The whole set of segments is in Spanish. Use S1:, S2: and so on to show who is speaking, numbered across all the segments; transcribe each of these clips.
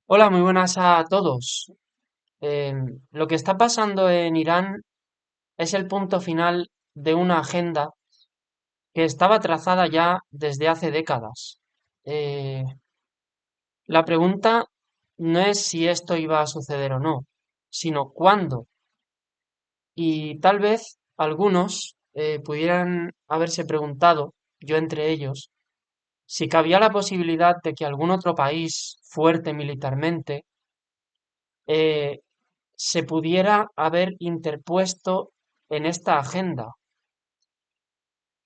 S1: Hola, muy buenas a todos. Lo que está pasando en Irán es el punto final de una agenda que estaba trazada ya desde hace décadas. Eh, la pregunta no es si esto iba a suceder o no, sino cuándo. Y tal vez algunos pudieran haberse preguntado, yo entre ellos, si cabía la posibilidad de que algún otro país fuerte militarmente eh, se pudiera haber interpuesto en esta agenda.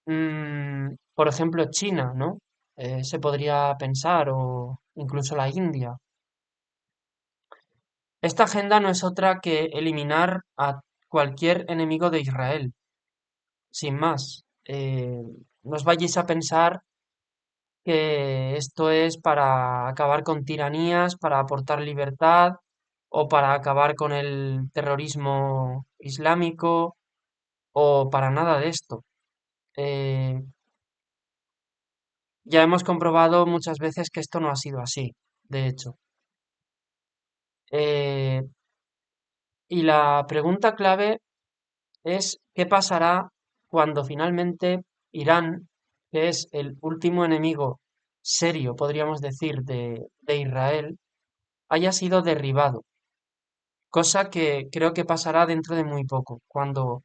S1: Por ejemplo, China, ¿no? Se podría pensar, o incluso la India. Esta agenda no es otra que eliminar a cualquier enemigo de Israel, sin más. No os vayáis a pensar que esto es para acabar con tiranías, para aportar libertad o para acabar con el terrorismo islámico o para nada de esto. Eh, ya hemos comprobado muchas veces que esto no ha sido así, de hecho. Eh, y la pregunta clave es ¿qué pasará cuando finalmente Irán, que es el último enemigo serio, podríamos decir, de Israel, haya sido derribado? Cosa que creo que pasará dentro de muy poco, cuando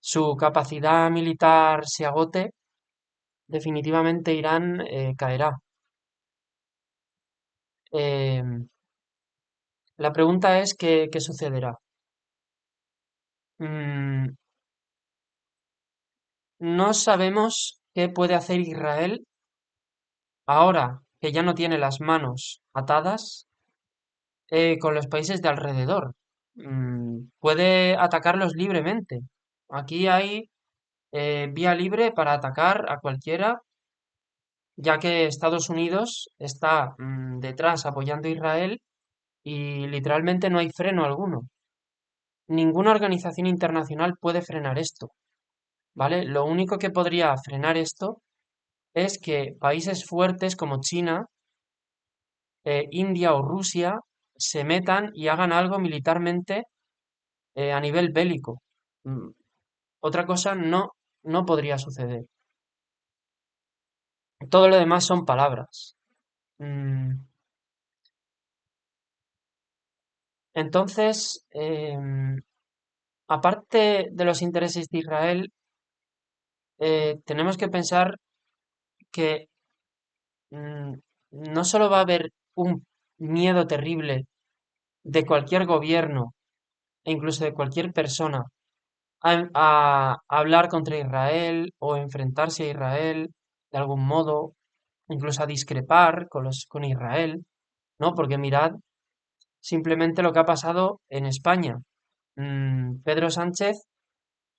S1: su capacidad militar se agote, definitivamente Irán caerá. Em, La pregunta es ¿qué sucederá? Mm, no sabemos qué puede hacer Israel ahora que ya no tiene las manos atadas con los países de alrededor. Puede atacarlos libremente. Aquí hay vía libre para atacar a cualquiera, ya que Estados Unidos está detrás apoyando a Israel y literalmente no hay freno alguno. Ninguna organización internacional puede frenar esto. ¿Vale? Lo único que podría frenar esto es que países fuertes como China, India o Rusia se metan y hagan algo militarmente a nivel bélico. Mm, Otra cosa no podría suceder. Todo lo demás son palabras. Mm, Entonces, aparte de los intereses de Israel, tenemos que pensar que mm, no solo va a haber un miedo terrible de cualquier gobierno e incluso de cualquier persona a hablar contra Israel o enfrentarse a Israel de algún modo, incluso a discrepar con Israel, ¿no? Porque mirad simplemente lo que ha pasado en España. Pedro Sánchez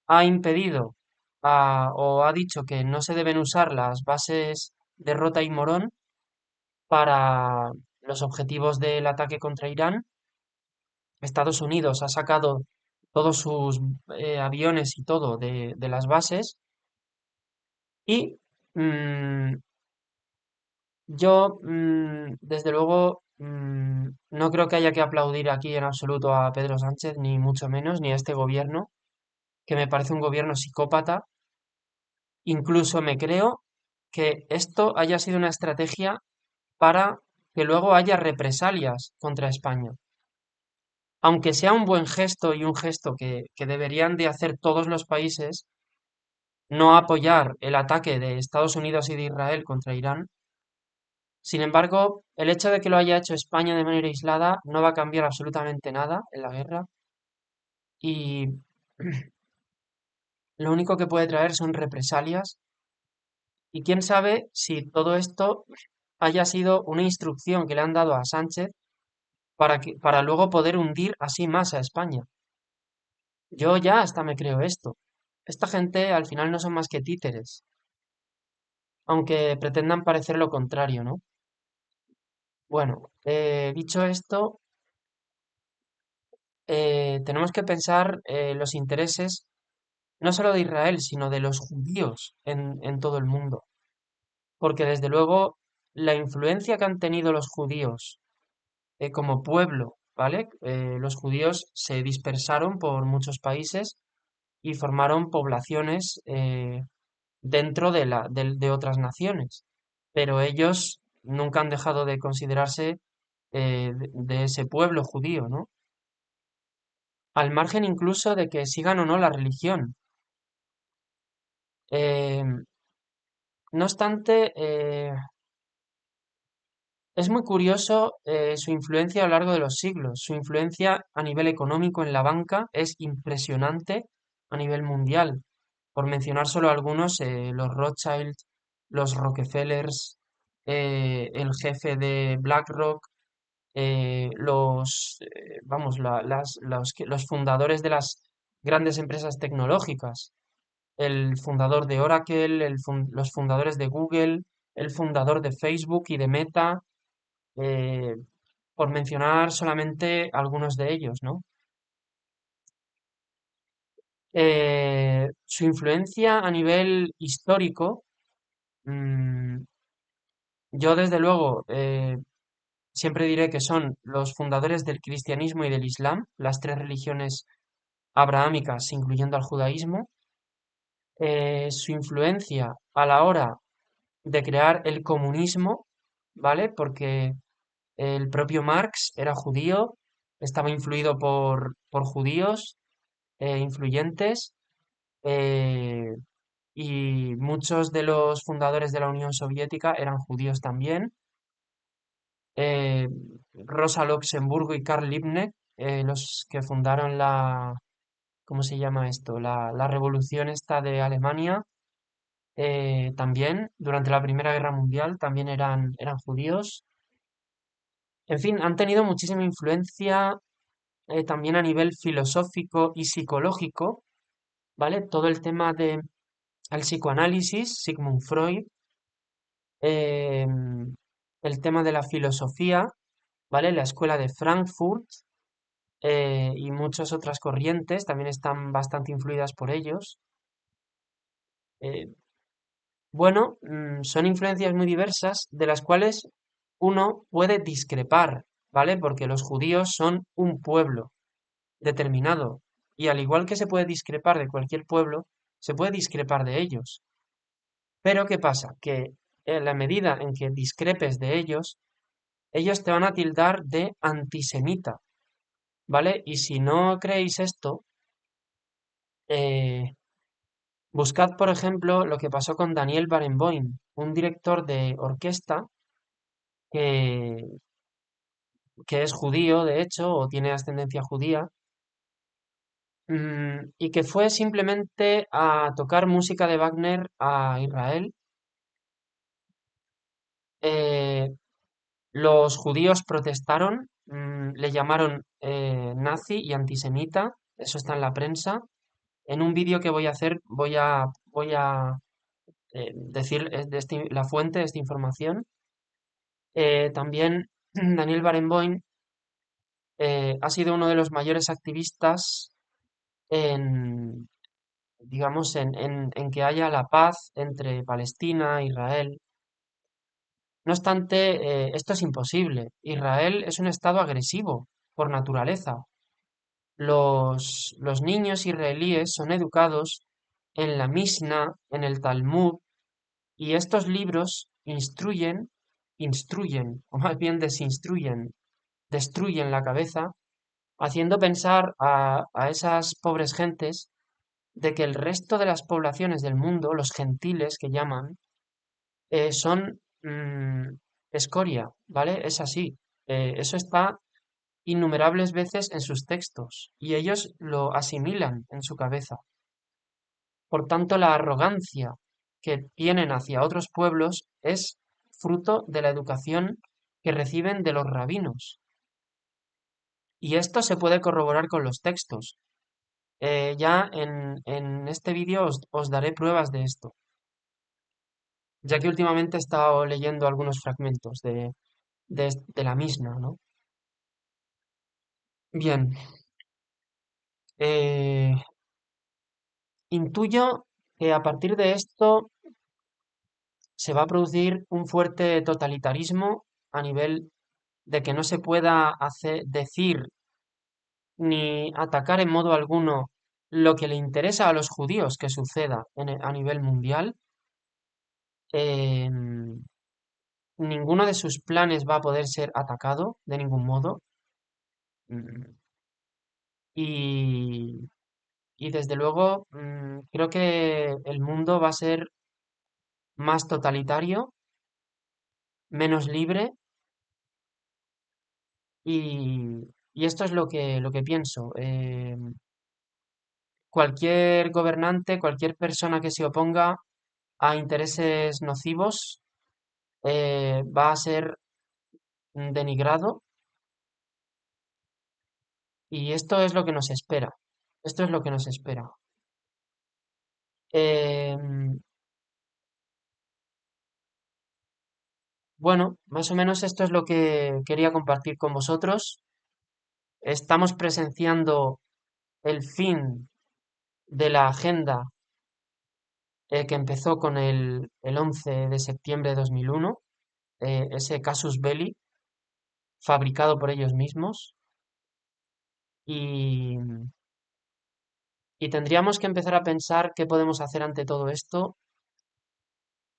S1: ha impedido o ha dicho que no se deben usar las bases de Rota y Morón para los objetivos del ataque contra Irán. Estados Unidos ha sacado todos sus aviones y todo de las bases y mm, yo, desde luego, no creo que haya que aplaudir aquí en absoluto a Pedro Sánchez, ni mucho menos, ni a este gobierno, que me parece un gobierno psicópata. Incluso me creo que esto haya sido una estrategia para que luego haya represalias contra España. Aunque sea un buen gesto y un gesto que deberían de hacer todos los países, no apoyar el ataque de Estados Unidos y de Israel contra Irán. Sin embargo, el hecho de que lo haya hecho España de manera aislada no va a cambiar absolutamente nada en la guerra y lo único que puede traer son represalias y quién sabe si todo esto haya sido una instrucción que le han dado a Sánchez para luego poder hundir así más a España. Yo ya hasta me creo esto. Esta gente al final no son más que títeres, aunque pretendan parecer lo contrario, ¿no? Bueno, dicho esto, tenemos que pensar los intereses no solo de Israel, sino de los judíos en todo el mundo. Porque desde luego la influencia que han tenido los judíos como pueblo, ¿vale? Los judíos se dispersaron por muchos países y formaron poblaciones dentro de otras naciones, pero ellos nunca han dejado de considerarse de ese pueblo judío, ¿no? Al margen incluso de que sigan o no la religión. Eh, no obstante, es muy curioso su influencia a lo largo de los siglos. Su influencia a nivel económico en la banca es impresionante a nivel mundial. Por mencionar solo algunos, los Rothschild, los Rockefellers, el jefe de BlackRock, vamos, los fundadores de las grandes empresas tecnológicas, el fundador de Oracle, los fundadores de Google, el fundador de Facebook y de Meta, eh, por mencionar solamente algunos de ellos, ¿no? Su influencia a nivel histórico, mm, yo desde luego siempre diré que son los fundadores del cristianismo y del islam, las tres religiones abrahámicas, incluyendo al judaísmo. Su influencia a la hora de crear el comunismo, ¿vale? Porque el propio Marx era judío, estaba influido por judíos influyentes, eh, y muchos de los fundadores de la Unión Soviética eran judíos también. eh, Rosa Luxemburgo y Karl Liebknecht, los que fundaron ¿cómo se llama esto? La revolución esta de Alemania, también durante la Primera Guerra Mundial también eran judíos. En fin, han tenido muchísima influencia también a nivel filosófico y psicológico, ¿vale? Todo el tema de el psicoanálisis, Sigmund Freud, el tema de la filosofía, ¿vale? La escuela de Frankfurt, y muchas otras corrientes también están bastante influidas por ellos. Eh, bueno, son influencias muy diversas de las cuales uno puede discrepar, ¿vale? Porque los judíos son un pueblo determinado y al igual que se puede discrepar de cualquier pueblo, se puede discrepar de ellos. Pero ¿qué pasa? Que en la medida en que discrepes de ellos te van a tildar de antisemita, ¿vale? Y si no creéis esto, eh, buscad, por ejemplo, lo que pasó con Daniel Barenboim, un director de orquesta que, que es judío, de hecho, o tiene ascendencia judía, y que fue simplemente a tocar música de Wagner a Israel. Eh, los judíos protestaron, le llamaron nazi y antisemita, eso está en la prensa. En un vídeo que voy a hacer voy a decir la fuente de esta información. También Daniel Barenboim ha sido uno de los mayores activistas en, digamos, en que haya la paz entre Palestina e Israel. No obstante, esto es imposible. Israel es un estado agresivo por naturaleza. Los niños israelíes son educados en la Mishnah, en el Talmud, y estos libros instruyen, o más bien desinstruyen, destruyen la cabeza, haciendo pensar a esas pobres gentes de que el resto de las poblaciones del mundo, los gentiles que llaman, son escoria, ¿vale? Es así. Eso está innumerables veces en sus textos y ellos lo asimilan en su cabeza. Por tanto, la arrogancia que tienen hacia otros pueblos es fruto de la educación que reciben de los rabinos. Y esto se puede corroborar con los textos. Ya en este vídeo os daré pruebas de esto, ya que últimamente he estado leyendo algunos fragmentos de la misma, ¿no? Bien, eh, intuyo que a partir de esto se va a producir un fuerte totalitarismo a nivel de que no se pueda hacer, decir ni atacar en modo alguno lo que le interesa a los judíos que suceda a nivel mundial, em, ninguno de sus planes va a poder ser atacado de ningún modo. mm, Y, y desde luego, creo que el mundo va a ser más totalitario, menos libre, y esto es lo que pienso. Cualquier gobernante, cualquier persona que se oponga a intereses nocivos, va a ser denigrado, y esto es lo que nos espera. Esto es lo que nos espera. Em, bueno, más o menos esto es lo que quería compartir con vosotros. Estamos presenciando el fin de la agenda, que empezó con el 11 de septiembre de 2001, ese casus belli fabricado por ellos mismos, y, y tendríamos que empezar a pensar qué podemos hacer ante todo esto,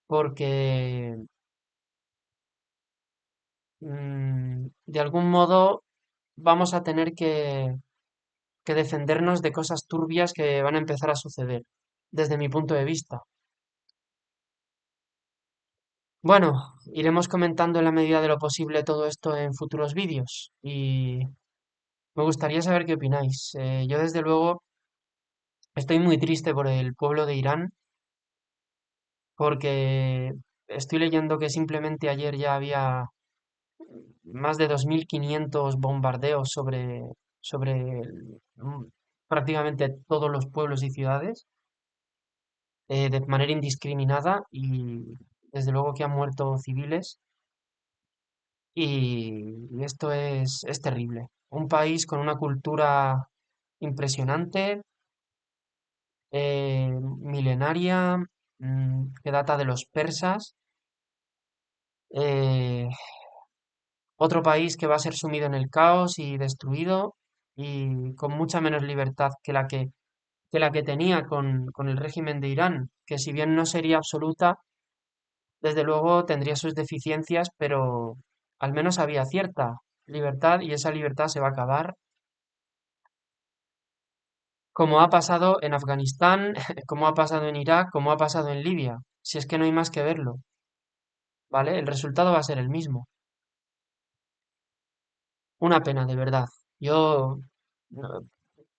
S1: porque de algún modo vamos a tener que defendernos de cosas turbias que van a empezar a suceder, desde mi punto de vista. Bueno, iremos comentando en la medida de lo posible todo esto en futuros vídeos, y me gustaría saber qué opináis. Yo desde luego estoy muy triste por el pueblo de Irán, porque estoy leyendo que simplemente ayer ya había más de 2.500 bombardeos sobre prácticamente todos los pueblos y ciudades, de manera indiscriminada, y desde luego que han muerto civiles, y esto es terrible. Un país con una cultura impresionante, milenaria, que data de los persas, eh, otro país que va a ser sumido en el caos y destruido, y con mucha menos libertad que la que tenía con el régimen de Irán, que si bien no sería absoluta, desde luego tendría sus deficiencias, pero al menos había cierta libertad, y esa libertad se va a acabar, como ha pasado en Afganistán, como ha pasado en Irak, como ha pasado en Libia. Si es que no hay más que verlo, ¿vale? El resultado va a ser el mismo. Una pena, de verdad. Yo, no,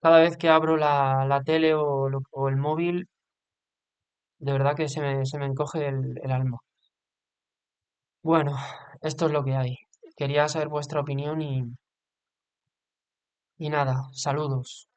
S1: cada vez que abro la tele o el móvil, de verdad que se me encoge el alma. Bueno, esto es lo que hay. Quería saber vuestra opinión, y nada, saludos.